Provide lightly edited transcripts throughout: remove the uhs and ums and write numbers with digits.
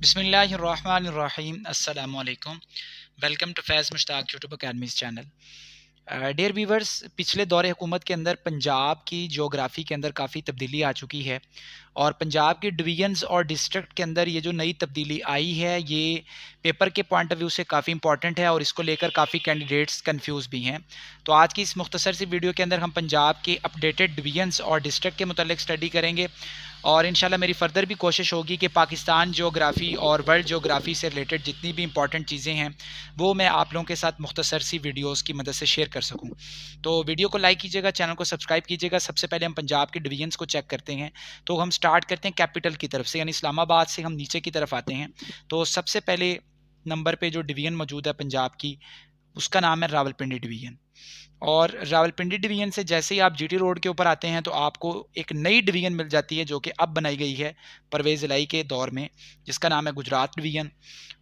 बिस्मिल्लाहिर्रहमानिर्रहीम अस्सलामु अलैकुम। Welcome to Faiz Mushtaq YouTube academy's channel. Dear viewers, पिछले दौरे हुकूमत के अंदर पंजाब की जोग्राफ़ी के अंदर काफ़ी तब्दीली आ चुकी है और पंजाब के डिवीजन्स और डिस्ट्रिक्ट के अंदर ये जो नई तब्दीली आई है ये पेपर के पॉइंट ऑफ व्यू से काफ़ी इंपॉर्टेंट है और इसको लेकर काफ़ी कैंडिडेट्स कंफ्यूज भी हैं। तो आज की इस मुख्तसर सी वीडियो के अंदर हम पंजाब के अपडेटेड डिवीजन्स और डिस्ट्रिक्ट के मुतालिक स्टडी करेंगे और इंशाल्लाह मेरी फ़र्दर भी कोशिश होगी कि पाकिस्तान ज्योग्राफ़ी और वर्ल्ड ज्योग्राफ़ी से रिलेटेड जितनी भी इंपॉर्टेंट चीज़ें हैं वो मैं आप लोगों के साथ मुख्तसर सी वीडियोज़ की मदद से शेयर कर सकूँ। तो वीडियो को लाइक कीजिएगा, चैनल को सब्सक्राइब कीजिएगा। सबसे पहले हम पंजाब के डिवीजन्स को चेक करते हैं। तो हम स्टार्ट करते हैं कैपिटल की तरफ से, यानी इस्लामाबाद से हम नीचे की तरफ आते हैं। तो सबसे पहले नंबर पे जो डिवीज़न मौजूद है पंजाब की, उसका नाम है रावलपिंडी डिवीज़न। और रावलपिंडी डिवीज़न से जैसे ही आप जीटी रोड के ऊपर आते हैं तो आपको एक नई डिवीज़न मिल जाती है जो कि अब बनाई गई है परवेज़ इलाही के दौर में, जिसका नाम है गुजरात डिवीज़न।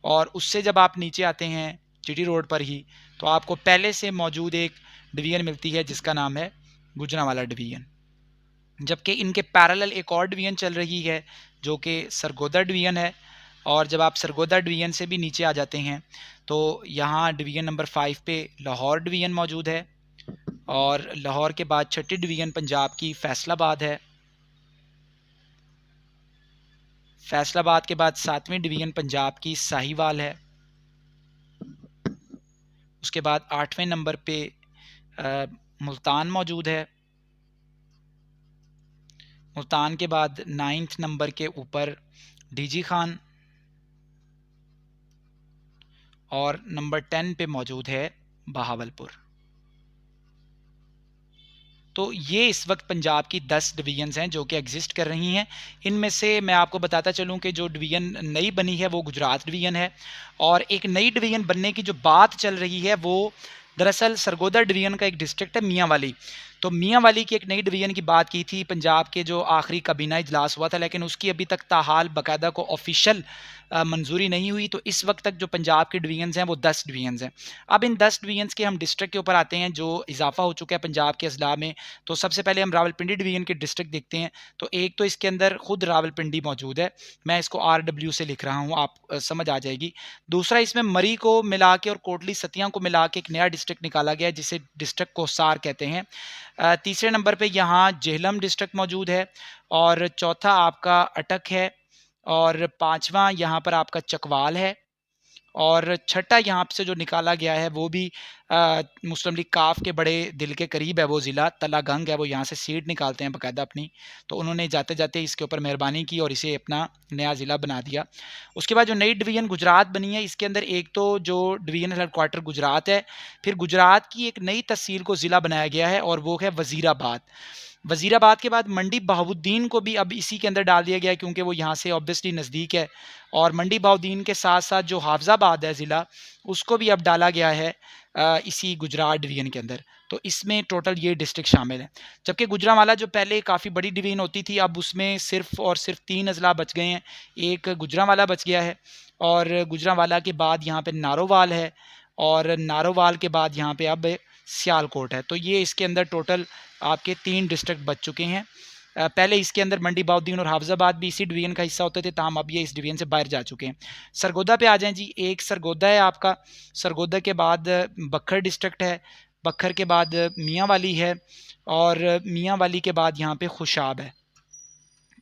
और उससे जब आप नीचे आते हैं जीटी रोड पर ही, तो आपको पहले से मौजूद एक डिवीज़न मिलती है जिसका नाम है गुजरांवाला डिवीज़न। जबकि इनके पैरेलल एक और डिवीज़न चल रही है जो कि सरगोदा डिवीज़न है। और जब आप सरगोदा डिवीज़न से भी नीचे आ जाते हैं तो यहाँ डिवीज़न नंबर 5 पे लाहौर डिवीज़न मौजूद है। और लाहौर के बाद छठी डिवीज़न पंजाब की फैसलाबाद है। फैसलाबाद के बाद 7वीं डिवीज़न पंजाब की साहिवाल है। उसके बाद 8वें नंबर पे मुल्तान मौजूद है। मुल्तान के बाद 9th नंबर के ऊपर डीजी खान और नंबर 10 पे मौजूद है बहावलपुर। तो ये इस वक्त पंजाब की 10 डिवीजन्स हैं जो कि एग्जिस्ट कर रही हैं। इनमें से मैं आपको बताता चलूं कि जो डिवीज़न नई बनी है वो गुजरात डिवीज़न है। और एक नई डिवीज़न बनने की जो बात चल रही है वो दरअसल सरगोदा डिवीज़न का एक डिस्ट्रिक्ट है मियांवाली। तो मियांवाली की एक नई डिवीज़न की बात की थी पंजाब के जो आखिरी काबीना इजलास हुआ था, लेकिन उसकी अभी तक ताहाल बाकायदा को ऑफिशियल मंजूरी नहीं हुई। तो इस वक्त तक जो पंजाब के डिवीजन्स हैं वो 10 डिवीजन्स हैं। अब इन 10 डिवीजन्स के हम डिस्ट्रिक्ट के ऊपर आते हैं जो इजाफा हो चुका है पंजाब के अजला में। तो सबसे पहले हम रावलपिंडी डिवीज़न के डिस्ट्रिक्ट देखते हैं। तो एक तो इसके अंदर खुद रावलपिंडी मौजूद है, मैं इसको RW से लिख रहा हूँ, आप समझ आ जाएगी। दूसरा, इसमें मरी को मिला के और कोटली सतियाँ को मिला के एक नया डिस्ट्रिक्ट निकाला गया है जिसे डिस्ट्रिक्ट कोसार कहते हैं। तीसरे नंबर पे यहाँ जेहलम डिस्ट्रिक्ट मौजूद है। और चौथा आपका अटक है। और पाँचवा यहाँ पर आपका चकवाल है। और छठा यहाँ से जो निकाला गया है वो भी मुस्लिम लीग काफ के बड़े दिल के करीब है, वो ज़िला तलागंग है, वो यहाँ से सीट निकालते हैं बाकायदा अपनी। तो उन्होंने जाते जाते इसके ऊपर मेहरबानी की और इसे अपना नया ज़िला बना दिया। उसके बाद जो नई डिवीज़न गुजरात बनी है, इसके अंदर एक तो जो डिवीज़न हेडक्वार्टर गुजरात है, फिर गुजरात की एक नई तहसील को ज़िला बनाया गया है और वो है वज़ीराबाद। वज़ीराबाद के बाद मंडी बहाउद्दीन को भी अब इसी के अंदर डाल दिया गया है क्योंकि वो यहाँ से ऑब्वियसली नज़दीक है। और मंडी बहाउद्दीन के साथ साथ जो हाफजाबाद है ज़िला, उसको भी अब डाला गया है इसी गुजरात डिवीज़न के अंदर। तो इसमें टोटल ये डिस्ट्रिक्ट शामिल हैं। जबकि गुजरांवाला जो पहले काफ़ी बड़ी डिवीज़न होती थी, अब उसमें सिर्फ़ और सिर्फ 3 अज़ला बच गए हैं। एक गुजरांवाला बच गया है और गुजरांवाला के बाद यहाँ पे नारोवाल है और नारोवाल के बाद यहाँ पे अब सियालकोट है। तो ये इसके अंदर टोटल आपके 3 डिस्ट्रिक्ट बच चुके हैं। पहले इसके अंदर मंडी बहाउद्दीन और हाफजाबाद भी इसी डिवीज़न का हिस्सा होते थे, ताहम अब ये इस डिवीज़न से बाहर जा चुके हैं। सरगोदा पे आ जाएँ जी। एक सरगोदा है आपका, सरगोदा के बाद बक्खर डिस्ट्रिक्ट है, बक्खर के बाद मियांवाली है और मियांवाली के बाद यहाँ पे खुशाब है।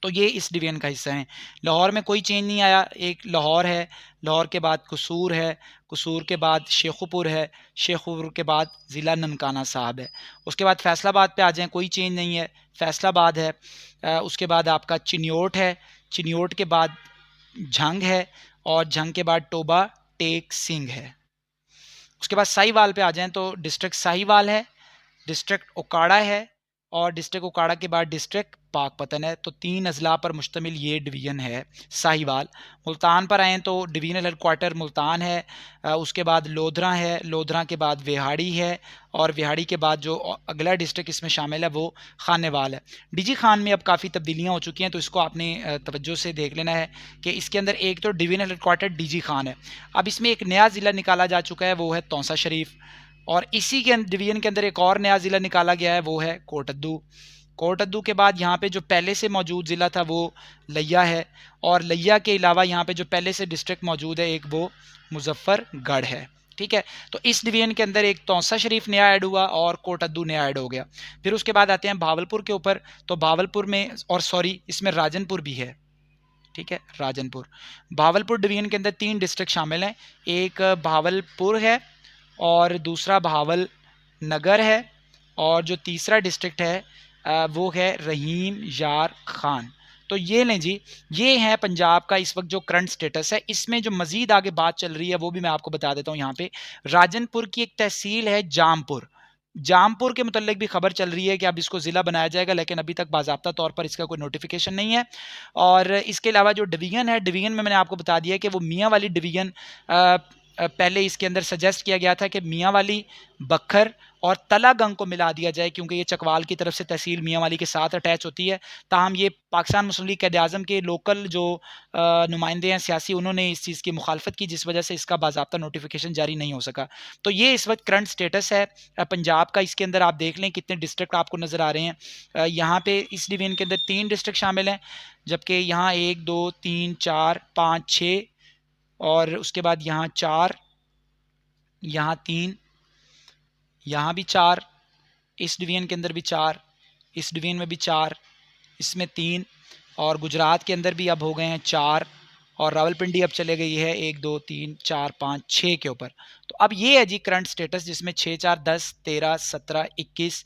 तो ये इस डिवीज़न का हिस्सा है। लाहौर में कोई चेंज नहीं आया, एक लाहौर है, लाहौर के बाद कसूर है, कसूर के बाद शेखुपुर है, शेखुपुर के बाद ज़िला ननकाना साहब है। उसके बाद फैसलाबाद पे आ जाएँ, कोई चेंज नहीं है, फैसलाबाद है। उसके बाद आपका चिन्योट है, चिन्योट के बाद झंग है और झंग के बाद टोबा टेक सिंह है। उसके बाद साहिवाल पे आ जाएँ तो डिस्ट्रिक्ट साहिवाल है, डिस्ट्रिक्ट ओकाड़ा है और डिस्ट्रिक्ट ओकाड़ा के बाद डिस्ट्रिक्ट पाकपतन है। तो 3 अज़ला पर मुश्तमिल ये डिवीज़न है साहिवाल। मुल्तान पर आएँ तो डिवीज़नल हेडक्वार्टर मुल्तान है। उसके बाद लोधरा है, लोधरा के बाद विहाड़ी है और विहाड़ी के बाद जो अगला डिस्ट्रिक्ट इसमें शामिल है वो खानेवाल है। डीजी खान में अब काफ़ी तब्दीलियाँ हो चुकी हैं, तो इसको आपने तवज्जो से देख लेना है कि इसके अंदर एक तो डिवीज़नल हेडक्वार्टर डीजी खान है। अब इसमें एक नया ज़िला निकाला जा चुका है, वो है तौसा शरीफ। और इसी के डिवीज़न के अंदर एक और नया ज़िला निकाला गया है, वो है कोटद्दू। कोटद्दू के बाद यहाँ पे जो पहले से मौजूद ज़िला था वो लिया है, और लिया के अलावा यहाँ पे जो पहले से डिस्ट्रिक्ट मौजूद है एक वो मुजफ्फरगढ़ है। ठीक है, तो इस डिवीजन के अंदर एक तौसा शरीफ नया ऐड हुआ और कोटद्दू नया ऐड हो गया। फिर उसके बाद आते हैं भावलपुर के ऊपर, तो भावलपुर में, और सॉरी इसमें राजनपुर भी है। ठीक है, राजनपुर, भावलपुर डिवीजन के अंदर 3 डिस्ट्रिक्ट शामिल हैं, एक भावलपुर है और दूसरा भावल नगर है, और जो तीसरा डिस्ट्रिक्ट है वो है रहीम यार खान। तो ये लें जी, ये है पंजाब का इस वक्त जो करंट स्टेटस है। इसमें जो मजीद आगे बात चल रही है वो भी मैं आपको बता देता हूँ। यहाँ पे राजनपुर की एक तहसील है जामपुर, जामपुर के मुतल्लिक भी खबर चल रही है कि अब इसको ज़िला बनाया जाएगा, लेकिन अभी तक बाज़ाब्ता तौर पर इसका कोई नोटिफिकेशन नहीं है। और इसके अलावा जो डिवीज़न है, डिवीज़न में मैंने आपको बता दिया कि वो मियाँ वाली डिवीज़न पहले इसके अंदर सजेस्ट किया गया था कि मियाँ वाली, बखर और तलागंग को मिला दिया जाए, क्योंकि ये चकवाल की तरफ से तहसील मियाँ वाली के साथ अटैच होती है। ताहम ये पाकिस्तान मुस्लिम लीग क़ायद-ए-आज़म के लोकल जो नुमाइंदे हैं सियासी, उन्होंने इस चीज़ की मुखालफत की, जिस वजह से इसका बाज़ाब्ता नोटिफिकेशन जारी नहीं हो सका। तो ये इस वक्त करंट स्टेटस है पंजाब का। इसके अंदर आप देख लें कितने डिस्ट्रिक्ट आपको नज़र आ रहे हैं। यहाँ पे इस डिवीजन के अंदर 3 डिस्ट्रिक्ट शामिल हैं, जबकि यहाँ 1 2 3 4 5 6 और उसके बाद यहाँ 4, यहाँ 3, यहाँ भी 4, इस डिवीजन के अंदर भी 4, इस डिवीजन में भी 4, इसमें 3, और गुजरात के अंदर भी अब हो गए हैं 4, और रावलपिंडी अब चले गई है 1 2 3 4 5 6 के ऊपर। तो अब ये है जी करंट स्टेटस, जिसमें 6 4 10 13 17 21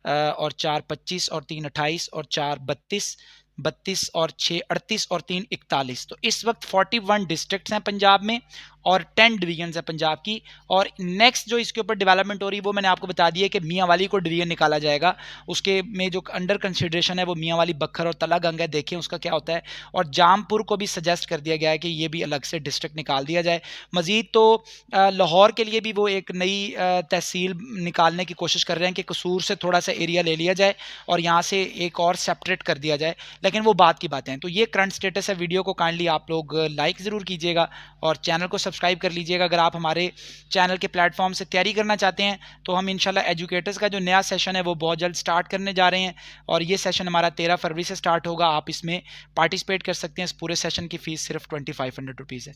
और 4 25 और 3 28 और 4 32 32 और 6 38 और 3 41। तो इस वक्त 41 डिस्ट्रिक्ट्स हैं पंजाब में और 10 डिवीजन्स हैं पंजाब की। और नेक्स्ट जो इसके ऊपर डेवलपमेंट हो रही है वो मैंने आपको बता दिया कि मियाँ वाली को डिवीजन निकाला जाएगा, उसके में जो अंडर कंसिडरेशन है वो मियाँ वाली, बखर और तलागंग है, देखें उसका क्या होता है। और जामपुर को भी सजेस्ट कर दिया गया है कि ये भी अलग से डिस्ट्रिक्ट निकाल दिया जाए। मज़ीद तो लाहौर के लिए भी वो एक नई तहसील निकालने की कोशिश कर रहे हैं कि कसूर से थोड़ा सा एरिया ले लिया जाए और यहाँ से एक और सेपरेट कर दिया जाए, लेकिन वो बात की बातें हैं। तो ये करंट स्टेटस है। वीडियो को काइंडली आप लोग लाइक ज़रूर कीजिएगा और चैनल को सब्सक्राइब कर लीजिएगा। अगर आप हमारे चैनल के प्लेटफॉर्म से तैयारी करना चाहते हैं तो हम इंशाल्लाह एजुकेटर्स का जो नया सेशन है वो बहुत जल्द स्टार्ट करने जा रहे हैं, और ये सेशन हमारा 13 फरवरी से स्टार्ट होगा। आप इसमें पार्टिसिपेट कर सकते हैं। इस पूरे सेशन की फ़ीस सिर्फ 2500 रुपीज़ है।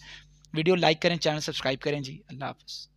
वीडियो लाइक करें, चैनल सब्सक्राइब करें जी। अल्लाह हाफ़िज़।